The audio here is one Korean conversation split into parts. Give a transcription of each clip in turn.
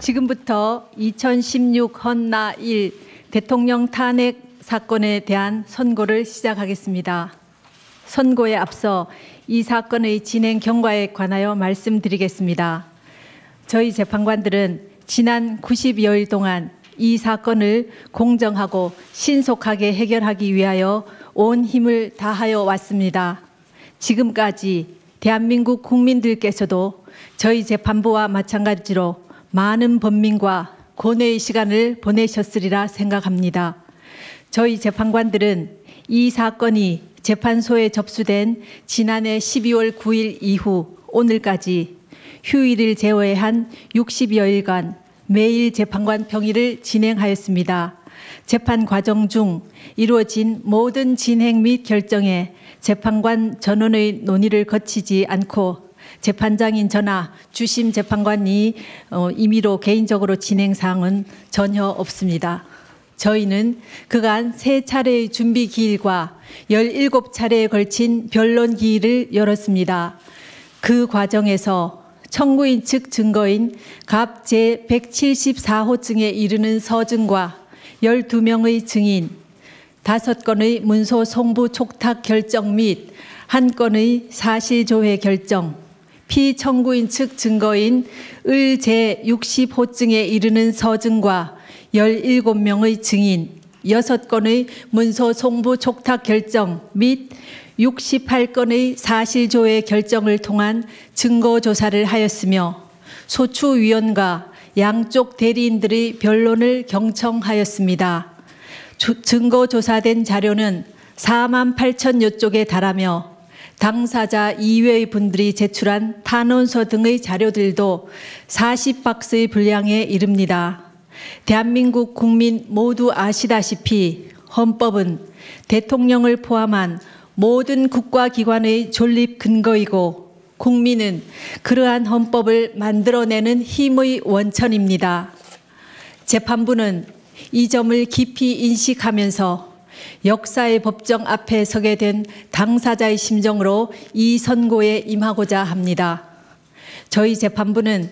지금부터 2016 헌나 1 대통령 탄핵 사건에 대한 선고를 시작하겠습니다. 선고에 앞서 이 사건의 진행 경과에 관하여 말씀드리겠습니다. 저희 재판관들은 지난 90여일 동안 이 사건을 공정하고 신속하게 해결하기 위하여 온 힘을 다하여 왔습니다. 지금까지 대한민국 국민들께서도 저희 재판부와 마찬가지로 많은 범민과 고뇌의 시간을 보내셨으리라 생각합니다. 저희 재판관들은 이 사건이 재판소에 접수된 지난해 12월 9일 이후 오늘까지 휴일을 제외한 60여일간 매일 재판관 평일을 진행하였습니다. 재판 과정 중 이루어진 모든 진행 및 결정에 재판관 전원의 논의를 거치지 않고 재판장인 저나 주심 재판관이 임의로 개인적으로 진행 사항은 전혀 없습니다. 저희는 그간 3차례의 준비 기일과 17차례에 걸친 변론 기일을 열었습니다. 그 과정에서 청구인 측 증거인 갑 제174호증에 이르는 서증과 12명의 증인, 5건의 문서 송부 촉탁 결정 및 1건의 사실조회 결정, 피청구인 측 증거인 을 제60호증에 이르는 서증과 17명의 증인, 6건의 문서 송부 촉탁 결정 및 68건의 사실조회 결정을 통한 증거조사를 하였으며 소추위원과 양쪽 대리인들의 변론을 경청하였습니다. 증거조사된 자료는 4만 8천여 쪽에 달하며 당사자 이외의 분들이 제출한 탄원서 등의 자료들도 40박스의 분량에 이릅니다. 대한민국 국민 모두 아시다시피 헌법은 대통령을 포함한 모든 국가기관의 존립 근거이고 국민은 그러한 헌법을 만들어내는 힘의 원천입니다. 재판부는 이 점을 깊이 인식하면서 역사의 법정 앞에 서게 된 당사자의 심정으로 이 선고에 임하고자 합니다. 저희 재판부는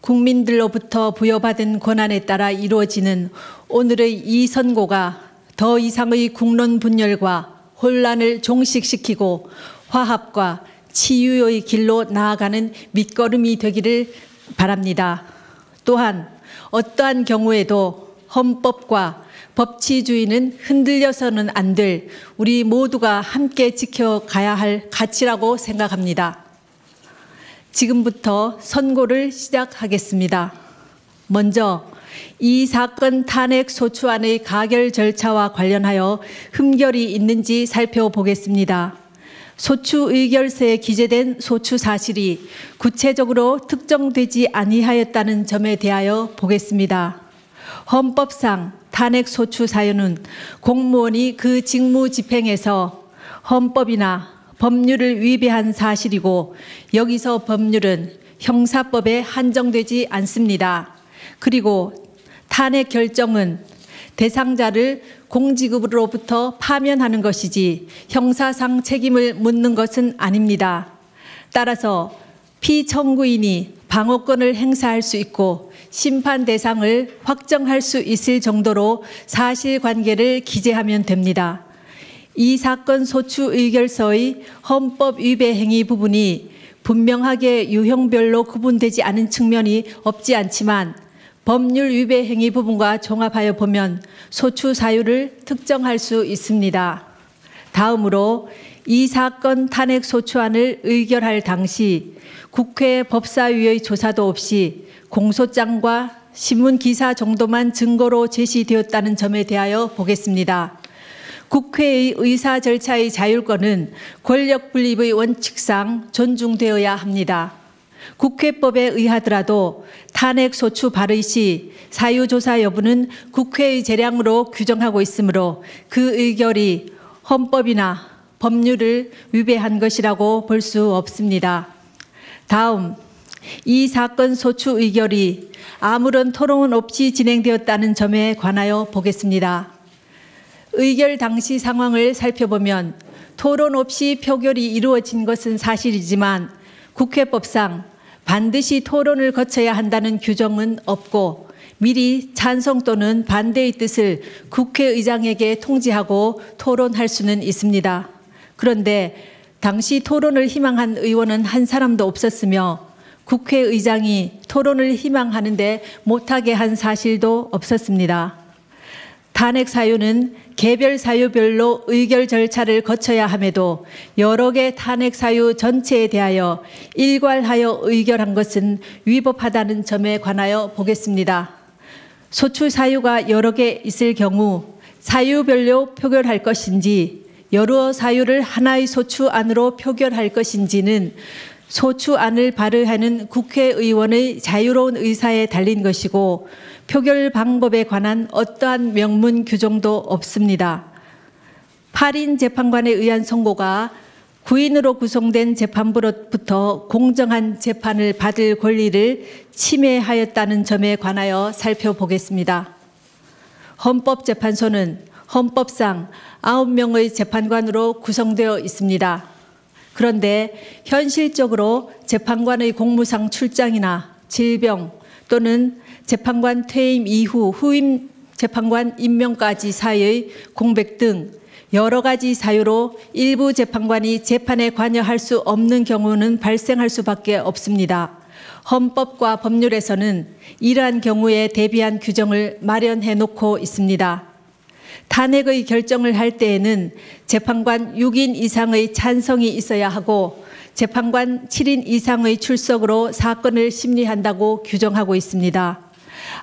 국민들로부터 부여받은 권한에 따라 이루어지는 오늘의 이 선고가 더 이상의 국론 분열과 혼란을 종식시키고 화합과 치유의 길로 나아가는 밑거름이 되기를 바랍니다. 또한 어떠한 경우에도 헌법과 법치주의는 흔들려서는 안 될 우리 모두가 함께 지켜가야 할 가치라고 생각합니다. 지금부터 선고를 시작하겠습니다. 먼저 이 사건 탄핵 소추안의 가결 절차와 관련하여 흠결이 있는지 살펴보겠습니다. 소추 의결서에 기재된 소추 사실이 구체적으로 특정되지 아니하였다는 점에 대하여 보겠습니다. 헌법상 탄핵 소추 사유는 공무원이 그 직무 집행에서 헌법이나 법률을 위배한 사실이고 여기서 법률은 형사법에 한정되지 않습니다. 그리고 탄핵 결정은 대상자를 공직으로부터 파면하는 것이지 형사상 책임을 묻는 것은 아닙니다. 따라서 피청구인이 방어권을 행사할 수 있고 심판 대상을 확정할 수 있을 정도로 사실관계를 기재하면 됩니다. 이 사건 소추 의결서의 헌법 위배 행위 부분이 분명하게 유형별로 구분되지 않은 측면이 없지 않지만 법률 위배 행위 부분과 종합하여 보면 소추 사유를 특정할 수 있습니다. 다음으로 이 사건 탄핵 소추안을 의결할 당시 국회 법사위의 조사도 없이 공소장과 신문기사 정도만 증거로 제시되었다는 점에 대하여 보겠습니다. 국회의 의사 절차의 자율권은 권력 분립의 원칙상 존중되어야 합니다. 국회법에 의하더라도 탄핵 소추 발의 시 사유조사 여부는 국회의 재량으로 규정하고 있으므로 그 의결이 헌법이나 법률을 위배한 것이라고 볼 수 없습니다. 다음, 이 사건 소추 의결이 아무런 토론 없이 진행되었다는 점에 관하여 보겠습니다. 의결 당시 상황을 살펴보면 토론 없이 표결이 이루어진 것은 사실이지만 국회법상 반드시 토론을 거쳐야 한다는 규정은 없고 미리 찬성 또는 반대의 뜻을 국회의장에게 통지하고 토론할 수는 있습니다. 그런데 당시 토론을 희망한 의원은 한 사람도 없었으며 국회의장이 토론을 희망하는데 못하게 한 사실도 없었습니다. 탄핵 사유는 개별 사유별로 의결 절차를 거쳐야 함에도 여러 개 탄핵 사유 전체에 대하여 일괄하여 의결한 것은 위법하다는 점에 관하여 보겠습니다. 소추 사유가 여러 개 있을 경우 사유별로 표결할 것인지 여러 사유를 하나의 소추안으로 표결할 것인지는 소추안을 발의하는 국회의원의 자유로운 의사에 달린 것이고 표결 방법에 관한 어떠한 명문 규정도 없습니다. 8인 재판관에 의한 선고가 9인으로 구성된 재판부로부터 공정한 재판을 받을 권리를 침해하였다는 점에 관하여 살펴보겠습니다. 헌법재판소는 헌법상 9명의 재판관으로 구성되어 있습니다. 그런데 현실적으로 재판관의 공무상 출장이나 질병 또는 재판관 퇴임 이후 후임 재판관 임명까지 사이의 공백 등 여러 가지 사유로 일부 재판관이 재판에 관여할 수 없는 경우는 발생할 수밖에 없습니다. 헌법과 법률에서는 이러한 경우에 대비한 규정을 마련해 놓고 있습니다. 탄핵의 결정을 할 때에는 재판관 6인 이상의 찬성이 있어야 하고 재판관 7인 이상의 출석으로 사건을 심리한다고 규정하고 있습니다.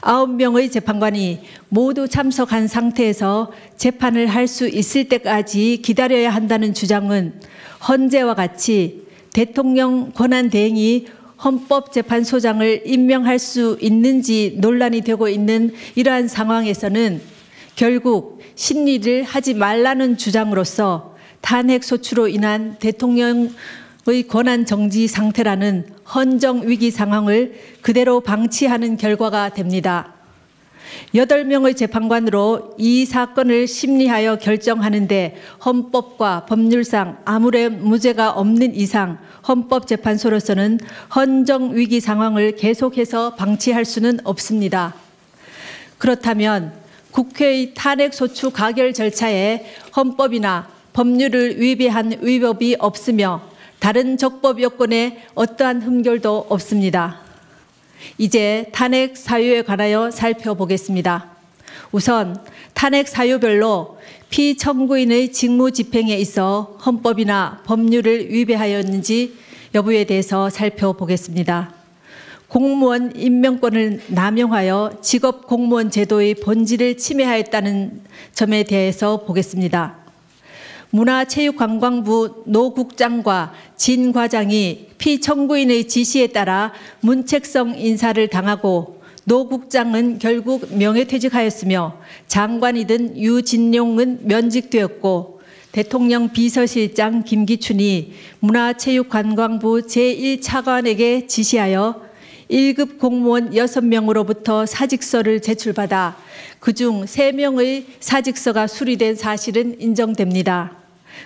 9명의 재판관이 모두 참석한 상태에서 재판을 할 수 있을 때까지 기다려야 한다는 주장은 헌재와 같이 대통령 권한대행이 헌법재판소장을 임명할 수 있는지 논란이 되고 있는 이러한 상황에서는 결국 심리를 하지 말라는 주장으로서 탄핵소추로 인한 대통령의 권한 정지 상태라는 헌정 위기 상황을 그대로 방치하는 결과가 됩니다. 8명의 재판관으로 이 사건을 심리하여 결정하는데 헌법과 법률상 아무런 문제가 없는 이상 헌법재판소로서는 헌정 위기 상황을 계속해서 방치할 수는 없습니다. 그렇다면 국회의 탄핵소추 가결 절차에 헌법이나 법률을 위배한 위법이 없으며 다른 적법 요건에 어떠한 흠결도 없습니다. 이제 탄핵 사유에 관하여 살펴보겠습니다. 우선 탄핵 사유별로 피청구인의 직무 집행에 있어 헌법이나 법률을 위배하였는지 여부에 대해서 살펴보겠습니다. 공무원 임명권을 남용하여 직업 공무원 제도의 본질을 침해하였다는 점에 대해서 보겠습니다. 문화체육관광부 노 국장과 진 과장이 피청구인의 지시에 따라 문책성 인사를 당하고 노 국장은 결국 명예퇴직하였으며 장관이던 유진룡은 면직되었고 대통령 비서실장 김기춘이 문화체육관광부 제1차관에게 지시하여 1급 공무원 6명으로부터 사직서를 제출받아 그중 3명의 사직서가 수리된 사실은 인정됩니다.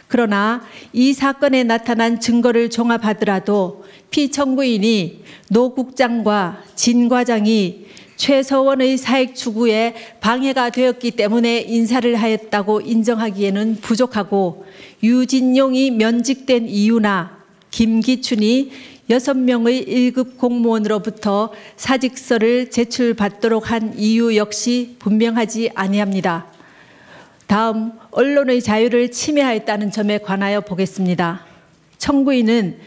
그러나 이 사건에 나타난 증거를 종합하더라도 피청구인이 노 국장과 진 과장이 최서원의 사익 추구에 방해가 되었기 때문에 인사를 하였다고 인정하기에는 부족하고 유진용이 면직된 이유나 김기춘이 6명의 1급 공무원으로부터 사직서를 제출받도록 한 이유 역시 분명하지 아니합니다. 다음, 언론의 자유를 침해하였다는 점에 관하여 보겠습니다. 청구인은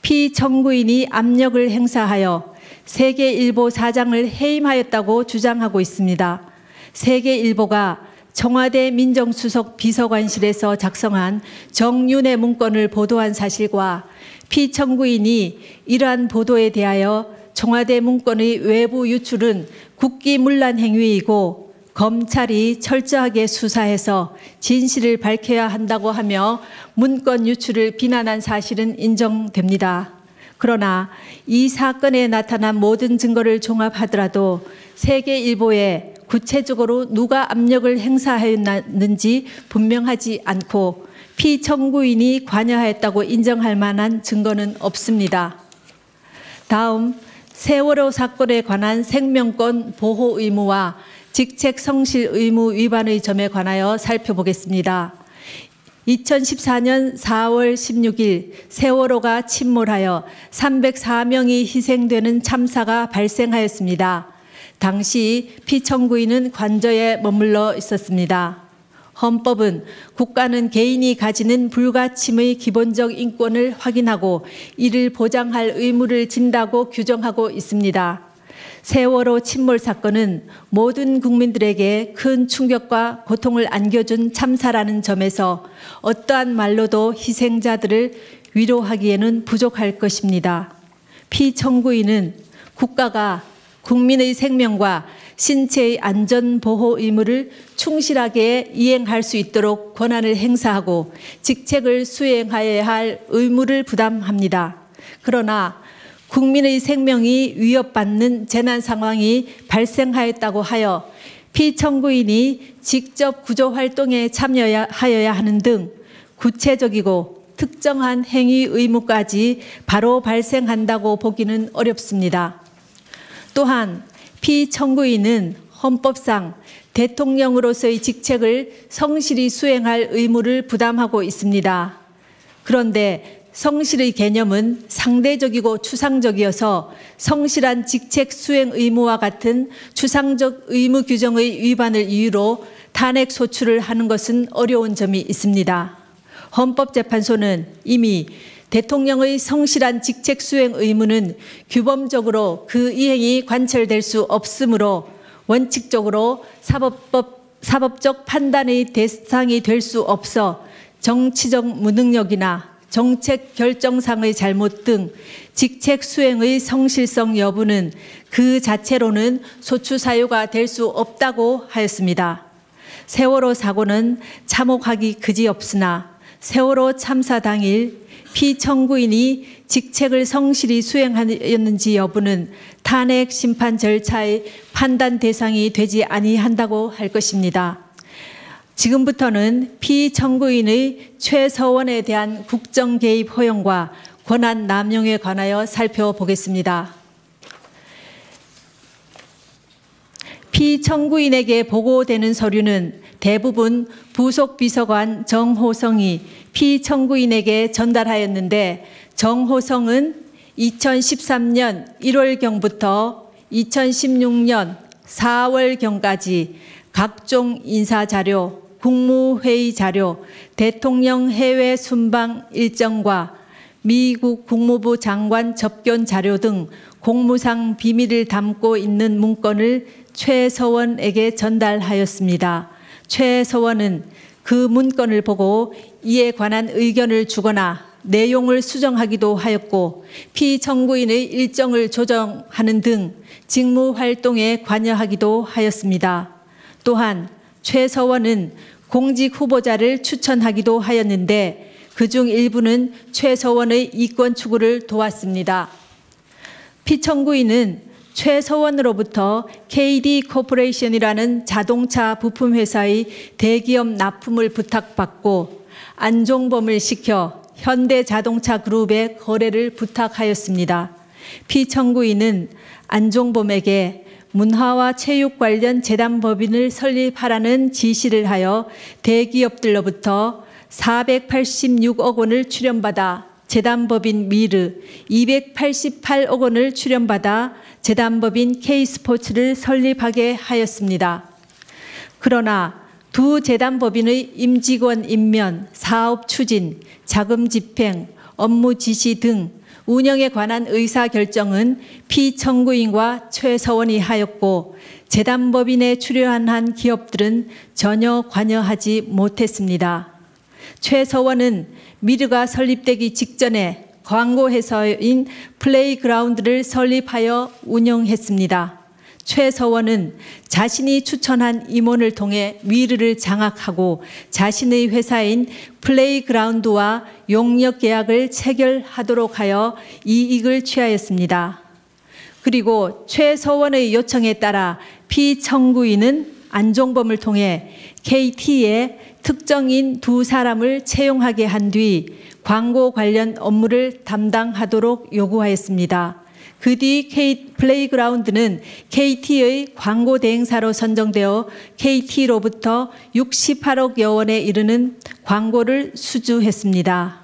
피청구인이 압력을 행사하여 세계일보 사장을 해임하였다고 주장하고 있습니다. 세계일보가 청와대 민정수석 비서관실에서 작성한 정윤회 문건을 보도한 사실과 피청구인이 이러한 보도에 대하여 청와대 문건의 외부 유출은 국기문란 행위이고 검찰이 철저하게 수사해서 진실을 밝혀야 한다고 하며 문건 유출을 비난한 사실은 인정됩니다. 그러나 이 사건에 나타난 모든 증거를 종합하더라도 세계일보에 구체적으로 누가 압력을 행사하였는지 분명하지 않고 피청구인이 관여하였다고 인정할 만한 증거는 없습니다. 다음, 세월호 사건에 관한 생명권 보호 의무와 직책 성실 의무 위반의 점에 관하여 살펴보겠습니다. 2014년 4월 16일 세월호가 침몰하여 304명이 희생되는 참사가 발생하였습니다. 당시 피청구인은 관저에 머물러 있었습니다. 헌법은 국가는 개인이 가지는 불가침의 기본적 인권을 확인하고 이를 보장할 의무를 진다고 규정하고 있습니다. 세월호 침몰 사건은 모든 국민들에게 큰 충격과 고통을 안겨준 참사라는 점에서 어떠한 말로도 희생자들을 위로하기에는 부족할 것입니다. 피청구인은 국가가 국민의 생명과 신체의 안전 보호 의무를 충실하게 이행할 수 있도록 권한을 행사하고 직책을 수행하여야 할 의무를 부담합니다. 그러나 국민의 생명이 위협받는 재난 상황이 발생하였다고 하여 피청구인이 직접 구조 활동에 참여하여야 하는 등 구체적이고 특정한 행위 의무까지 바로 발생한다고 보기는 어렵습니다. 또한 피청구인은 헌법상 대통령으로서의 직책을 성실히 수행할 의무를 부담하고 있습니다. 그런데 성실의 개념은 상대적이고 추상적이어서 성실한 직책 수행 의무와 같은 추상적 의무 규정의 위반을 이유로 탄핵 소추를 하는 것은 어려운 점이 있습니다. 헌법재판소는 이미 대통령의 성실한 직책 수행 의무는 규범적으로 그 이행이 관철될 수 없으므로 원칙적으로 사법적 판단의 대상이 될 수 없어 정치적 무능력이나 정책 결정상의 잘못 등 직책 수행의 성실성 여부는 그 자체로는 소추 사유가 될 수 없다고 하였습니다. 세월호 사고는 참혹하기 그지없으나 세월호 참사 당일 피청구인이 직책을 성실히 수행하였는지 여부는 탄핵 심판 절차의 판단 대상이 되지 아니한다고 할 것입니다. 지금부터는 피청구인의 최서원에 대한 국정 개입 허용과 권한 남용에 관하여 살펴보겠습니다. 피청구인에게 보고되는 서류는 대부분 부속 비서관 정호성이 피청구인에게 전달하였는데 정호성은 2013년 1월경부터 2016년 4월경까지 각종 인사자료, 국무회의 자료, 대통령 해외 순방 일정과 미국 국무부 장관 접견 자료 등 공무상 비밀을 담고 있는 문건을 최서원에게 전달하였습니다. 최서원은 그 문건을 보고 이에 관한 의견을 주거나 내용을 수정하기도 하였고 피청구인의 일정을 조정하는 등 직무 활동에 관여하기도 하였습니다. 또한 최서원은 공직 후보자를 추천하기도 하였는데 그중 일부는 최서원의 이권 추구를 도왔습니다. 피청구인은 최서원으로부터 KD 코퍼레이션이라는 자동차 부품 회사의 대기업 납품을 부탁받고 안종범을 시켜 현대자동차 그룹의 거래를 부탁하였습니다. 피청구인은 안종범에게 문화와 체육 관련 재단법인을 설립하라는 지시를 하여 대기업들로부터 486억 원을 출연받아 재단법인 미르, 288억 원을 출연받아 재단법인 K스포츠를 설립하게 하였습니다. 그러나 두 재단법인의 임직원 임면, 사업 추진, 자금 집행, 업무 지시 등 운영에 관한 의사결정은 피청구인과 최서원이 하였고 재단법인에 출연한 기업들은 전혀 관여하지 못했습니다. 최서원은 미르가 설립되기 직전에 광고회사인 플레이그라운드를 설립하여 운영했습니다. 최서원은 자신이 추천한 임원을 통해 미르를 장악하고 자신의 회사인 플레이그라운드와 용역 계약을 체결하도록 하여 이익을 취하였습니다. 그리고 최서원의 요청에 따라 피청구인은 안종범을 통해 KT에 특정인 두 사람을 채용하게 한 뒤 광고 관련 업무를 담당하도록 요구하였습니다. 그 뒤 플레이그라운드는 KT의 광고 대행사로 선정되어 KT로부터 68억여 원에 이르는 광고를 수주했습니다.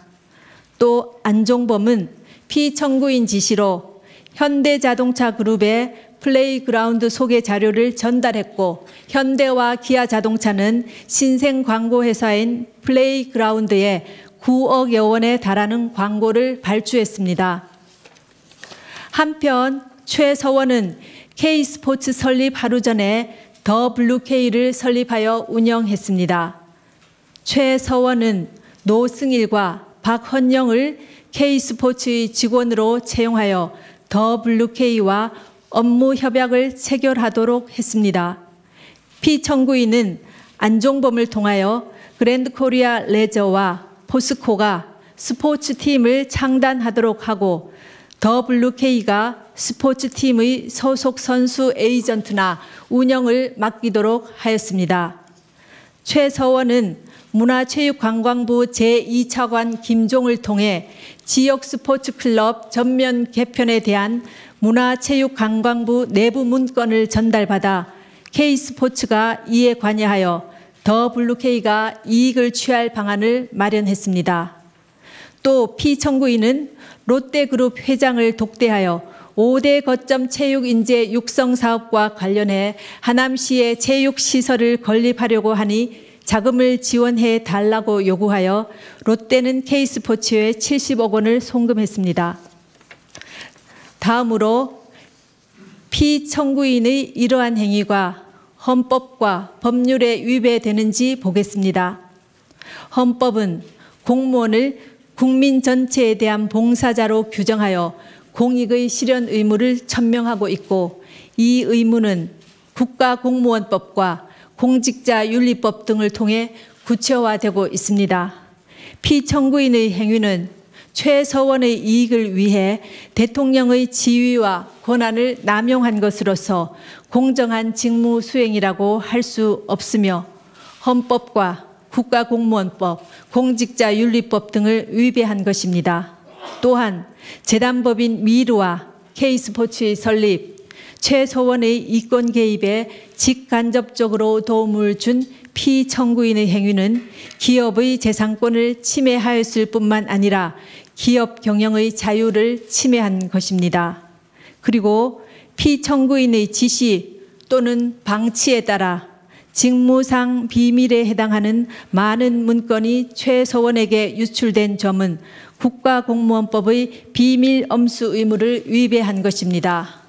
또 안종범은 피청구인 지시로 현대자동차 그룹에 플레이그라운드 소개 자료를 전달했고 현대와 기아자동차는 신생 광고회사인 플레이그라운드에 9억여 원에 달하는 광고를 발주했습니다. 한편 최서원은 K스포츠 설립 하루 전에 더 블루K를 설립하여 운영했습니다. 최서원은 노승일과 박헌영을 K스포츠의 직원으로 채용하여 더 블루K와 업무 협약을 체결하도록 했습니다. 피청구인은 안종범을 통하여 그랜드코리아 레저와 포스코가 스포츠팀을 창단하도록 하고 더 블루K가 스포츠팀의 소속 선수 에이전트나 운영을 맡기도록 하였습니다. 최서원은 문화체육관광부 제2차관 김종을 통해 지역 스포츠클럽 전면 개편에 대한 문화체육관광부 내부 문건을 전달받아 K스포츠가 이에 관여하여 더 블루K가 이익을 취할 방안을 마련했습니다. 또 피청구인은 롯데그룹 회장을 독대하여 5대 거점 체육인재 육성 사업과 관련해 하남시에 체육시설을 건립하려고 하니 자금을 지원해 달라고 요구하여 롯데는 K스포츠에 70억 원을 송금했습니다. 다음으로 피청구인의 이러한 행위가 헌법과 법률에 위배되는지 보겠습니다. 헌법은 공무원을 국민 전체에 대한 봉사자로 규정하여 공익의 실현 의무를 천명하고 있고 이 의무는 국가공무원법과 공직자윤리법 등을 통해 구체화되고 있습니다. 피청구인의 행위는 최서원의 이익을 위해 대통령의 지위와 권한을 남용한 것으로서 공정한 직무 수행이라고 할 수 없으며 헌법과 국가공무원법, 공직자윤리법 등을 위배한 것입니다. 또한 재단법인 미르와 K스포츠의 설립, 최서원의 이권 개입에 직간접적으로 도움을 준 피청구인의 행위는 기업의 재산권을 침해하였을 뿐만 아니라 기업 경영의 자유를 침해한 것입니다. 그리고 피청구인의 지시 또는 방치에 따라 직무상 비밀에 해당하는 많은 문건이 최서원에게 유출된 점은 국가공무원법의 비밀 엄수 의무를 위배한 것입니다.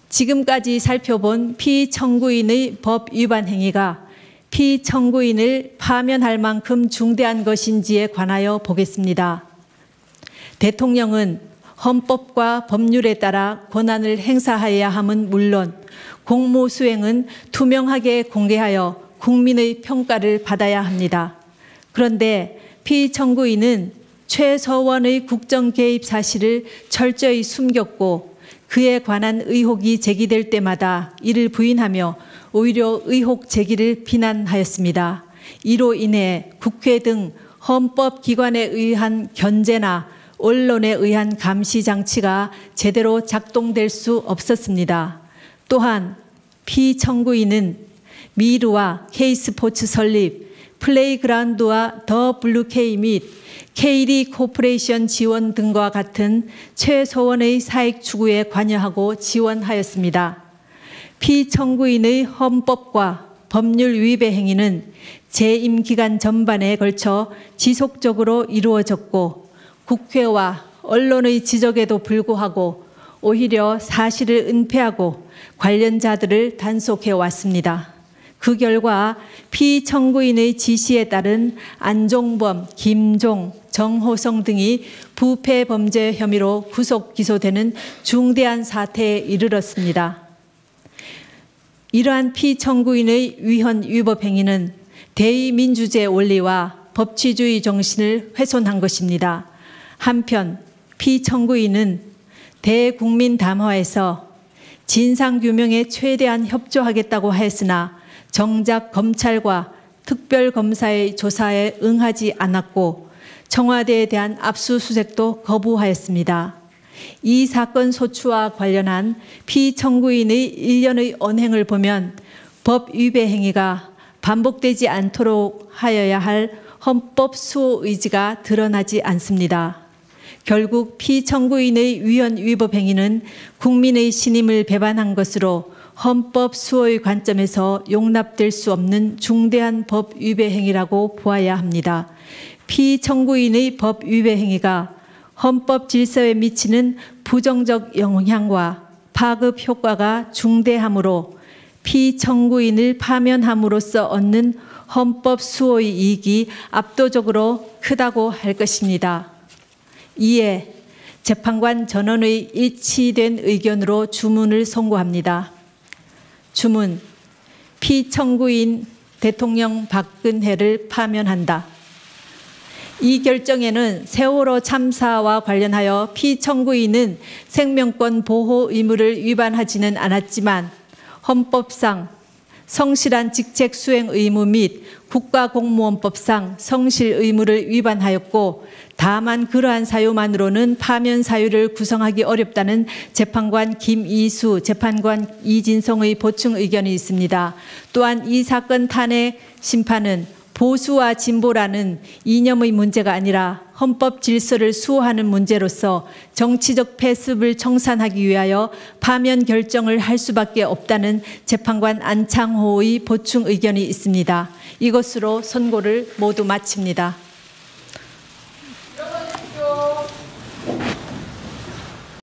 지금까지 살펴본 피청구인의 법 위반 행위가 피청구인을 파면할 만큼 중대한 것인지에 관하여 보겠습니다. 대통령은 헌법과 법률에 따라 권한을 행사해야 함은 물론 공무 수행은 투명하게 공개하여 국민의 평가를 받아야 합니다. 그런데 피청구인은 최서원의 국정 개입 사실을 철저히 숨겼고 그에 관한 의혹이 제기될 때마다 이를 부인하며 오히려 의혹 제기를 비난하였습니다. 이로 인해 국회 등 헌법기관에 의한 견제나 언론에 의한 감시 장치가 제대로 작동될 수 없었습니다. 또한 피청구인은 미르와 K스포츠 설립, 플레이그라운드와 더 블루K 및 KD 코퍼레이션 지원 등과 같은 최서원의 사익 추구에 관여하고 지원하였습니다. 피청구인의 헌법과 법률 위배 행위는 재임 기간 전반에 걸쳐 지속적으로 이루어졌고 국회와 언론의 지적에도 불구하고 오히려 사실을 은폐하고 관련자들을 단속해 왔습니다. 그 결과 피청구인의 지시에 따른 안종범, 김종, 정호성 등이 부패 범죄 혐의로 구속 기소되는 중대한 사태에 이르렀습니다. 이러한 피청구인의 위헌 위법 행위는 대의민주주의 원리와 법치주의 정신을 훼손한 것입니다. 한편 피청구인은 대국민 담화에서 진상규명에 최대한 협조하겠다고 하였으나 정작 검찰과 특별검사의 조사에 응하지 않았고 청와대에 대한 압수수색도 거부하였습니다. 이 사건 소추와 관련한 피청구인의 일련의 언행을 보면 법 위배 행위가 반복되지 않도록 하여야 할 헌법 수호 의지가 드러나지 않습니다. 결국 피청구인의 위헌 위법 행위는 국민의 신임을 배반한 것으로 헌법 수호의 관점에서 용납될 수 없는 중대한 법 위배 행위라고 보아야 합니다. 피청구인의 법 위배 행위가 헌법 질서에 미치는 부정적 영향과 파급 효과가 중대하므로 피청구인을 파면함으로써 얻는 헌법 수호의 이익이 압도적으로 크다고 할 것입니다. 이에 재판관 전원의 일치된 의견으로 주문을 선고합니다. 주문, 피청구인 대통령 박근혜를 파면한다. 이 결정에는 세월호 참사와 관련하여 피청구인은 생명권 보호 의무를 위반하지는 않았지만 헌법상 성실한 직책 수행 의무 및 국가공무원법상 성실 의무를 위반하였고 다만 그러한 사유만으로는 파면 사유를 구성하기 어렵다는 재판관 김이수, 재판관 이진성의 보충 의견이 있습니다. 또한 이 사건 탄핵 심판은 보수와 진보라는 이념의 문제가 아니라 헌법 질서를 수호하는 문제로서 정치적 패습을 청산하기 위하여 파면 결정을 할 수밖에 없다는 재판관 안창호의 보충 의견이 있습니다. 이것으로 선고를 모두 마칩니다.